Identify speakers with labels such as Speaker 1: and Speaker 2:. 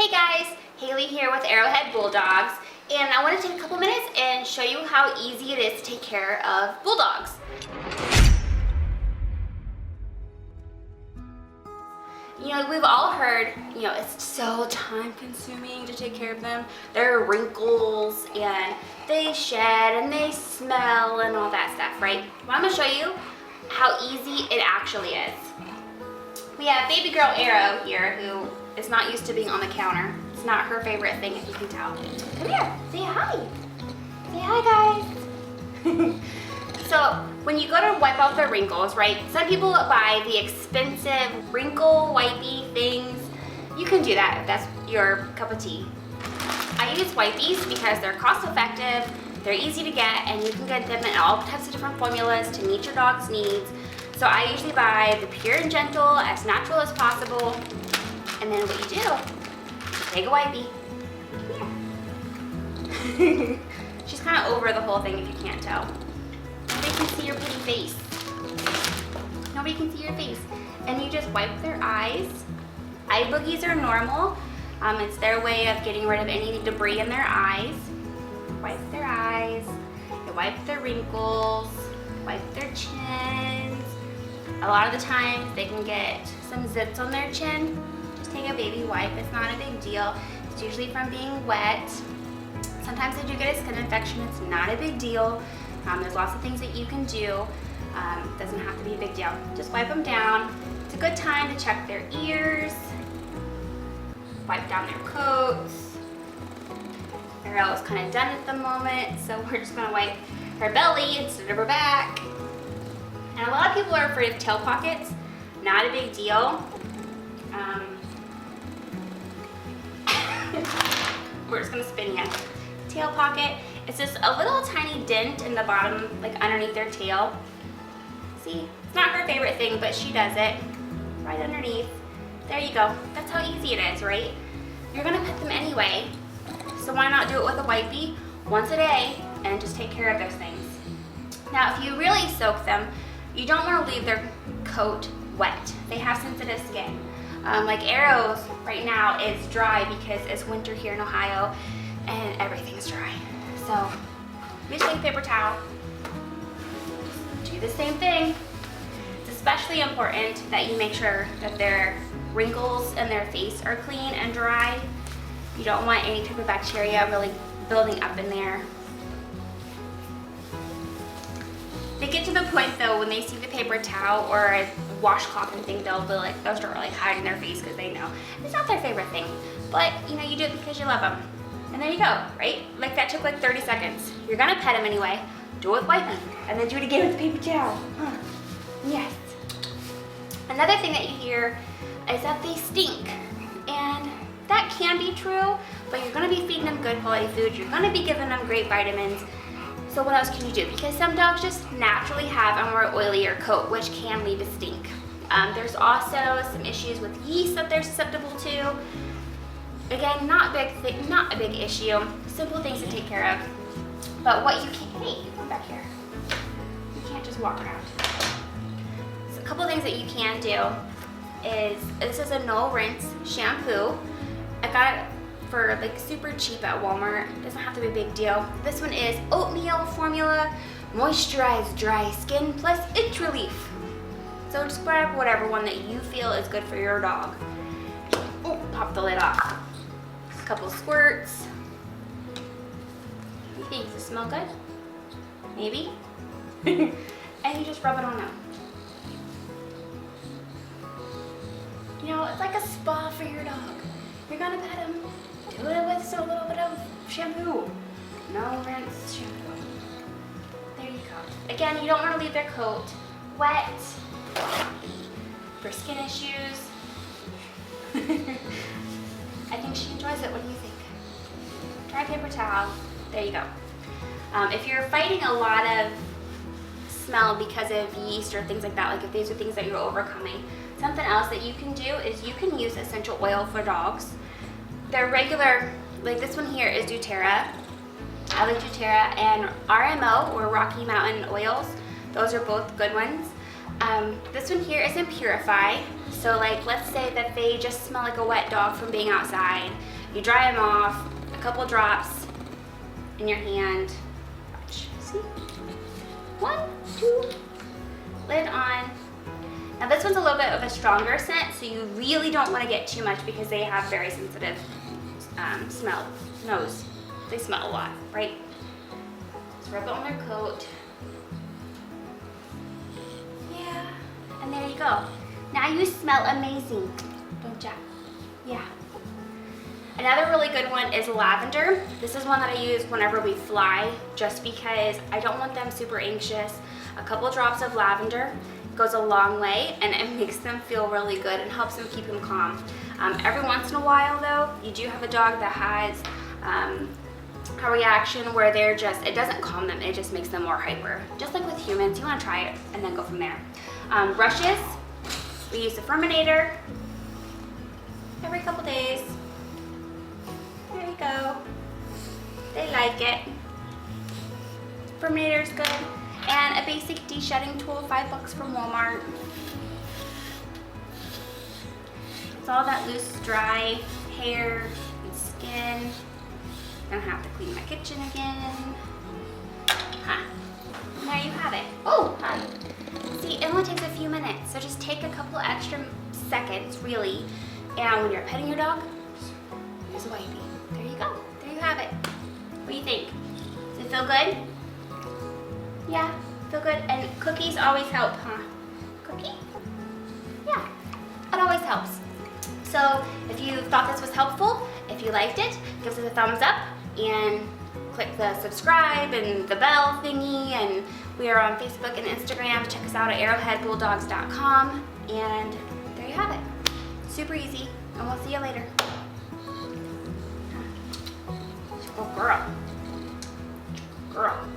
Speaker 1: Hey guys, Haley here with Arrowhead Bulldogs, and I want to take a couple minutes and show you how easy it is to take care of bulldogs. You know, we've all heard, it's so time consuming to take care of them. There are wrinkles and they shed and they smell and all that stuff, right? Well, I'm going to show you how easy it actually is. We have baby girl Arrow here who is not used to being on the counter. It's not her favorite thing, if you can tell. Come here, say hi. Say hi, guys. So when you go to wipe out the wrinkles, right? Some people buy the expensive wrinkle wipey things. You can do that if that's your cup of tea. I use wipies because they're cost effective, they're easy to get, and you can get them in all types of different formulas to meet your dog's needs. So I usually buy the pure and gentle, as natural as possible. And then what you do, you take a wipey. Here. She's kind of over the whole thing if you can't tell. Nobody can see your pretty face. Nobody can see your face. And you just wipe their eyes. Eye boogies are normal. It's their way of getting rid of any debris in their eyes. Wipe their eyes. You wipe their wrinkles. Wipe their chins. A lot of the time they can get some zits on their chin. Just take a baby wipe. It's not a big deal. It's usually from being wet. Sometimes they do get a skin infection. It's not a big deal. There's lots of things that you can do. Doesn't have to be a big deal. Just wipe them down. It's a good time to check their ears. Wipe down their coats. Arrow is kind of done at the moment, so we're just gonna wipe her belly instead of her back. And a lot of people are afraid of tail pockets. Not a big deal. We're just gonna spin you. Tail pocket. It's just a little tiny dent in the bottom, like underneath their tail. See, it's not her favorite thing, but she does it. Right underneath. There you go. That's how easy it is, right? You're gonna pet them anyway, so why not do it with a wipey once a day and just take care of those things. Now, if you really soak them, you don't want to leave their coat wet. They have sensitive skin. Like Arrow's right now is dry because it's winter here in Ohio and everything's dry. So we just take a paper towel, do the same thing. It's especially important that you make sure that their wrinkles in their face are clean and dry. You don't want any type of bacteria really building up in there. They get to the point though when they see the paper towel or a washcloth and thing, they'll start like hiding their face because they know it's not their favorite thing. But you do it because you love them. And there you go, right? Like that took like 30 seconds. You're gonna pet them anyway. Do it with wipey, and then do it again with the paper towel. Yes. Another thing that you hear is that they stink, and that can be true. But you're gonna be feeding them good quality food. You're gonna be giving them great vitamins. So what else can you do? Because some dogs just naturally have a more oilier coat, which can lead to stink. There's also some issues with yeast that they're susceptible to. Again, not a big issue. Simple things to take care of. But what you can, hey, come back here. You can't just walk around. So a couple things that you can do is, this is a no rinse shampoo. I got it for like super cheap at Walmart. It doesn't have to be a big deal. This one is oatmeal formula, moisturized dry skin plus itch relief. So just grab whatever one that you feel is good for your dog. Oh, pop the lid off. A couple squirts. You think, does it smell good? Maybe? And you just rub it on them. It's like a spa for your dog. You're gonna pet him. Do it with a little bit of shampoo. No rinse shampoo. There you go. Again, you don't want to leave their coat wet for skin issues. I think she enjoys it. What do you think? Dry paper towel. There you go. If you're fighting a lot of smell because of yeast or things like that, like if these are things that you're overcoming, something else that you can do is you can use essential oil for dogs. They're regular, like this one here is doTERRA. I like doTERRA, and RMO, or Rocky Mountain oils. Those are both good ones. This one here is in Purify. So like, let's say that they just smell like a wet dog from being outside. You dry them off, a couple drops in your hand. Watch, see? 1, 2, lid on. Now this one's a little bit of a stronger scent, so you really don't want to get too much because they have very sensitive nose. They smell a lot, right? So rub it on their coat. Yeah, and there you go. Now you smell amazing, don't ya? Yeah. Another really good one is lavender. This is one that I use whenever we fly, just because I don't want them super anxious. A couple drops of lavender goes a long way, and it makes them feel really good and helps them keep them calm. Every once in a while though, you do have a dog that has a reaction where they're just, it doesn't calm them, it just makes them more hyper. Just like with humans, you want to try it and then go from there. Brushes, we use the Furminator every couple days. There you go. They like it. Furminator's good. And a basic de-shedding tool, $5 from Walmart. It's all that loose, dry hair and skin. Gonna have to clean my kitchen again. Huh. And there you have it. Oh, hi. See, it only takes a few minutes, so just take a couple extra seconds, really. And when you're petting your dog, here's a wipey. There you go. There you have it. What do you think? Does it feel good? Yeah, feel good. And cookies always help, huh? Cookie? Yeah, it always helps. So if you thought this was helpful, if you liked it, give us a thumbs up and click the subscribe and the bell thingy. And we are on Facebook and Instagram. Check us out at arrowheadbulldogs.com. And there you have it. Super easy, and we'll see you later. Oh, girl. Girl.